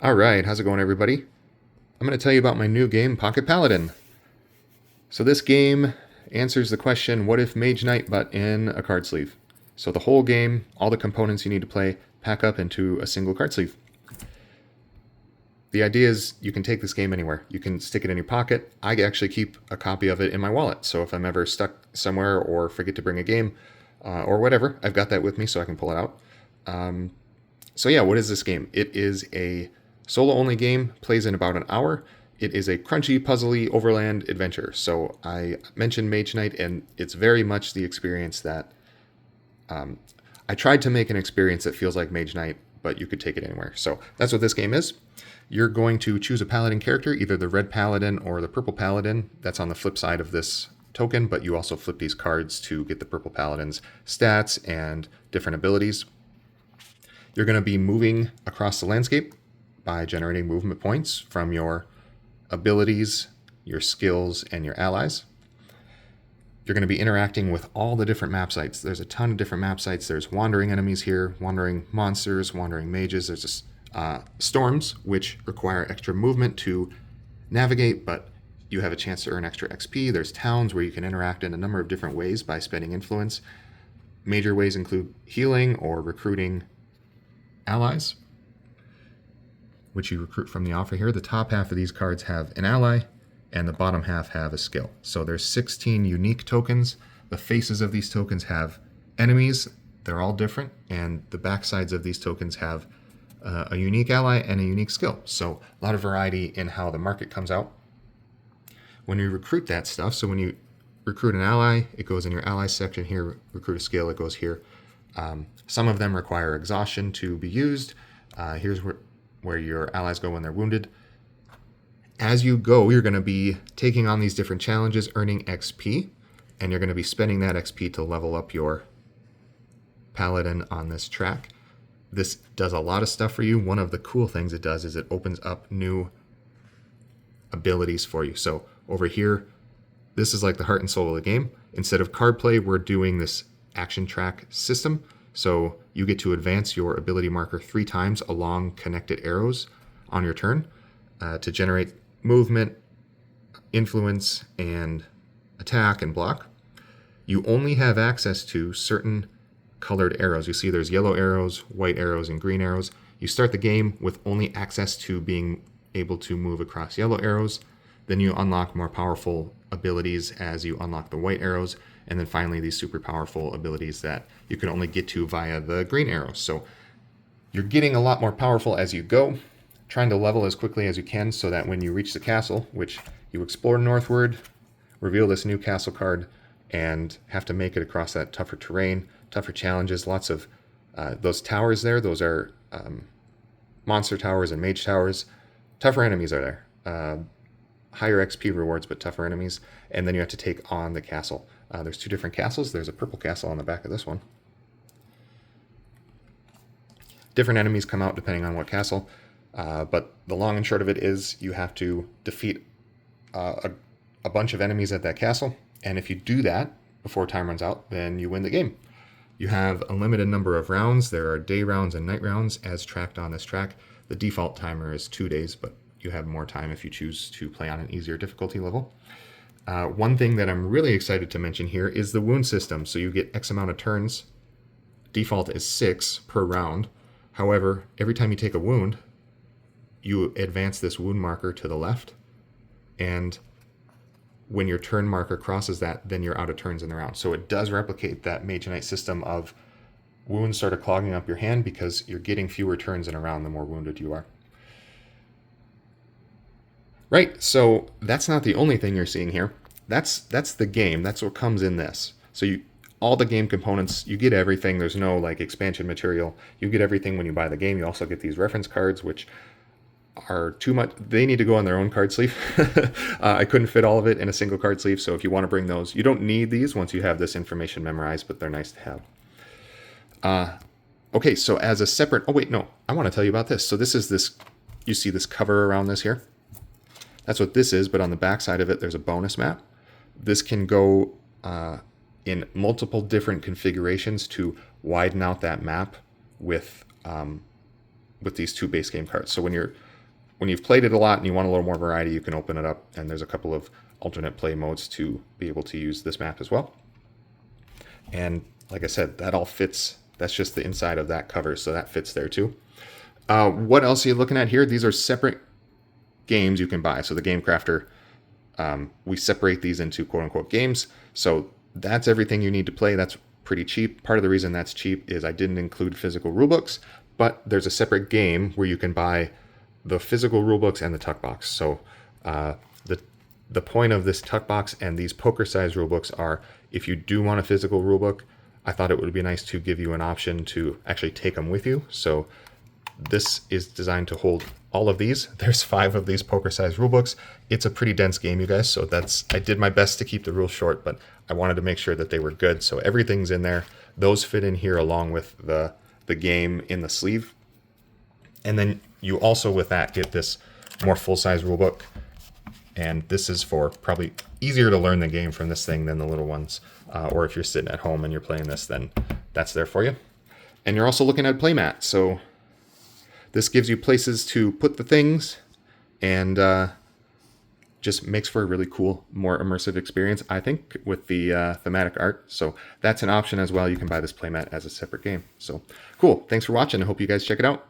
Alright, how's it going everybody? I'm going to tell you about my new game, Pocket Paladin. So this game answers the question, what if Mage Knight but in a card sleeve? So the whole game, all the components you need to play, pack up into a single card sleeve. The idea is you can take this game anywhere. You can stick it in your pocket. I actually keep a copy of it in my wallet, so if I'm ever stuck somewhere or forget to bring a game or whatever, I've got that with me so I can pull it out. So yeah, what is this game? It is a solo-only game, plays in about an hour. It is a crunchy, puzzly overland adventure. So I mentioned Mage Knight, and it's very much the experience that... I tried to make an experience that feels like Mage Knight, but you could take it anywhere. So that's what this game is. You're going to choose a Paladin character, either the red Paladin or the purple Paladin. That's on the flip side of this token, but you also flip these cards to get the purple Paladin's stats and different abilities. You're going to be moving across the landscape by generating movement points from your abilities, your skills, and your allies. You're going to be interacting with all the different map sites. There's a ton of different map sites. There's wandering enemies here, wandering monsters, wandering mages. There's storms, which require extra movement to navigate, but you have a chance to earn extra XP. There's towns where you can interact in a number of different ways by spending influence. Major ways include healing or recruiting allies, which you recruit from the offer here. The top half of these cards have an ally, and the bottom half have a skill. So there's 16 unique tokens. The faces of these tokens have enemies. They're all different, and the back sides of these tokens have a unique ally and a unique skill. So a lot of variety in how the market comes out. When you recruit that stuff, so when you recruit an ally, it goes in your ally section here. Recruit a skill, it goes here. Some of them require exhaustion to be used. Here's where your allies go when they're wounded. As you go, you're going to be taking on these different challenges, earning XP, and you're going to be spending that XP to level up your Paladin on this track. This does a lot of stuff for you. One of the cool things it does is it opens up new abilities for you. So over here, this is like the heart and soul of the game. Instead of card play, we're doing this action track system. So you get to advance your ability marker 3 times along connected arrows on your turn to generate movement, influence, and attack and block. You only have access to certain colored arrows. You see there's yellow arrows, white arrows, and green arrows. You start the game with only access to being able to move across yellow arrows. Then you unlock more powerful abilities as you unlock the white arrows. And then finally these super powerful abilities that you can only get to via the green arrows. So you're getting a lot more powerful as you go, trying to level as quickly as you can so that when you reach the castle, which you explore northward, reveal this new castle card, and have to make it across that tougher terrain, tougher challenges, lots of those towers there. Those are monster towers and mage towers. Tougher enemies are there. Higher XP rewards, but tougher enemies. And then you have to take on the castle. There's 2 different castles. There's a purple castle on the back of this one. Different enemies come out depending on what castle. But the long and short of it is you have to defeat a bunch of enemies at that castle. And if you do that before time runs out, then you win the game. You have a limited number of rounds. There are day rounds and night rounds as tracked on this track. The default timer is 2 days, but you have more time if you choose to play on an easier difficulty level. One thing that I'm really excited to mention here is the wound system. So you get X amount of turns. Default is 6 per round. However, every time you take a wound, you advance this wound marker to the left. And when your turn marker crosses that, then you're out of turns in the round. So it does replicate that Mage Knight system of wounds sort of clogging up your hand because you're getting fewer turns in a round the more wounded you are. Right, so that's not the only thing you're seeing here. That's the game. That's what comes in this. So all the game components, you get everything. There's no like expansion material. You get everything when you buy the game. You also get these reference cards, which are too much. They need to go on their own card sleeve. I couldn't fit all of it in a single card sleeve, so if you want to bring those, you don't need these once you have this information memorized, but they're nice to have. Okay, so as a separate... Oh, wait, no. I want to tell you about this. So this is this... You see this cover around this here? That's what this is, but on the back side of it, there's a bonus map. This can go in multiple different configurations to widen out that map with these 2 base game cards. So when you're when you've played it a lot and you want a little more variety, you can open it up, and there's a couple of alternate play modes to be able to use this map as well. And like I said, that all fits. That's just the inside of that cover, so that fits there too. What else are you looking at here? These are separate games you can buy. So the Game Crafter, we separate these into quote-unquote games. So that's everything you need to play. That's pretty cheap. Part of the reason that's cheap is I didn't include physical rulebooks, but there's a separate game where you can buy the physical rulebooks and the tuck box. So the point of this tuck box and these poker-sized rulebooks are, if you do want a physical rulebook, I thought it would be nice to give you an option to actually take them with you. So this is designed to hold all of these. There's 5 of these poker-sized rulebooks. It's a pretty dense game, you guys, so I did my best to keep the rules short, but I wanted to make sure that they were good. So everything's in there. Those fit in here along with the game in the sleeve. And then you also, with that, get this more full-size rulebook. And this is for probably easier to learn the game from this thing than the little ones. Or if you're sitting at home and you're playing this, then that's there for you. And you're also looking at a playmat. So this gives you places to put the things, and just makes for a really cool, more immersive experience, I think, with the thematic art. So that's an option as well. You can buy this playmat as a separate game. So cool. Thanks for watching. I hope you guys check it out.